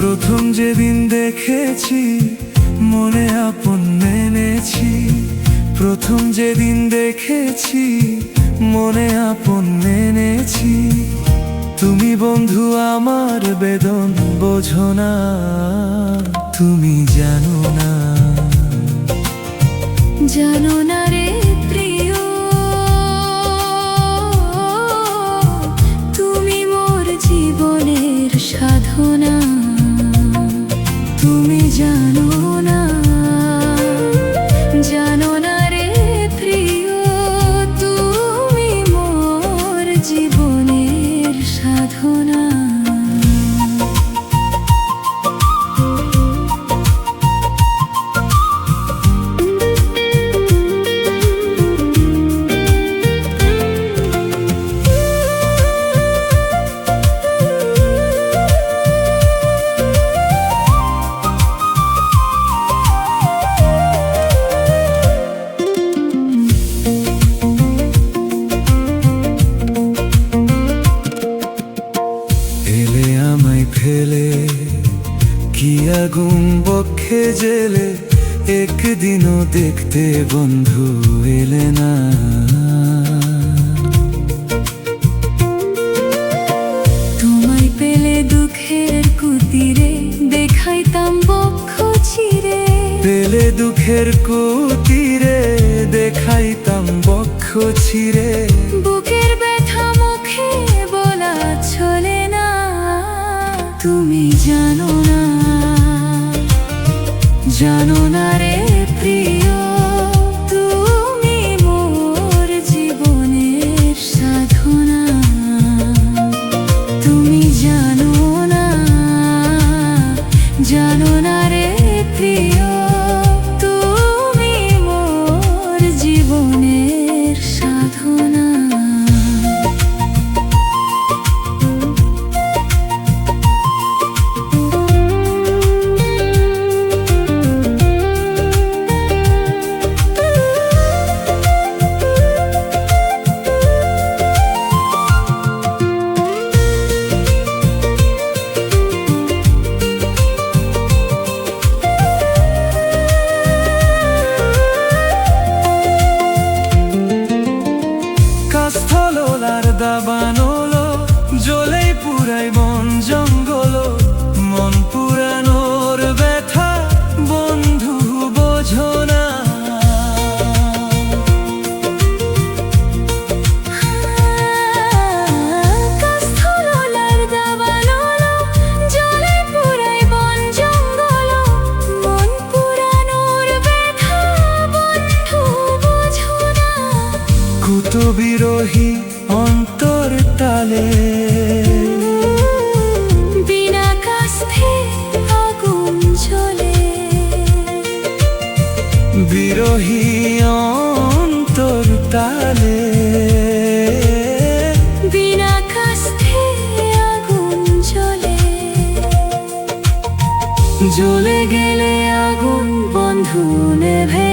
প্রথম যেদিন দেখেছি মনে আপন মেনেছি, প্রথম যেদিন দেখেছি মনে আপন মেনেছি। তুমি বন্ধু আমার বেদন বোঝো না, তুমি জানো না, জানো না রে প্রিয়, তুমি মোর জীবনের সাধনা। তুমি জানো না, জানো না রে প্রিয়, তুমি মোর জীবনের সাধনা। এলে আমায় ফেলে কি আগুন বক্ষে জেলে, একদিনও দেখতে বন্ধু এলে না। তোমায় পেলে দুঃখের কুতিরে দেখাইতাম বক্ষ চিরে, পেলে দুঃখের কুতিরে দেখাইতাম বক্ষ ছিঁড়ে। বুকের ব্যথা মুখে বলা চলে না, তুমি জানো না, জানো না রে প্রিয়, তুমি মোর জীবনের সাধনা। তুমি জানো না, জানো না রে প্রিয়, তুমি মোর জীবনের সাধনা। কাস্থলোলার দাবানলো জ্বলেই পুরাই বন জঙ্গল, মন পুরানোর ব্যথা বন্ধু বোঝো না। কাস্থলোলার দাবানলো জ্বলে পুরাই বন জঙ্গল, মন পুরানোর ব্যথা বন্ধু বোঝো না। কুত বিরোহী অন্তর তালে, বিনা কাস্থে আগুন জ্বলে, বিরোহী অন্তর তালে। বিনা কাস্থে আগুন জ্বলে, জ্বলে গেলে আগুন বন্ধু নেভে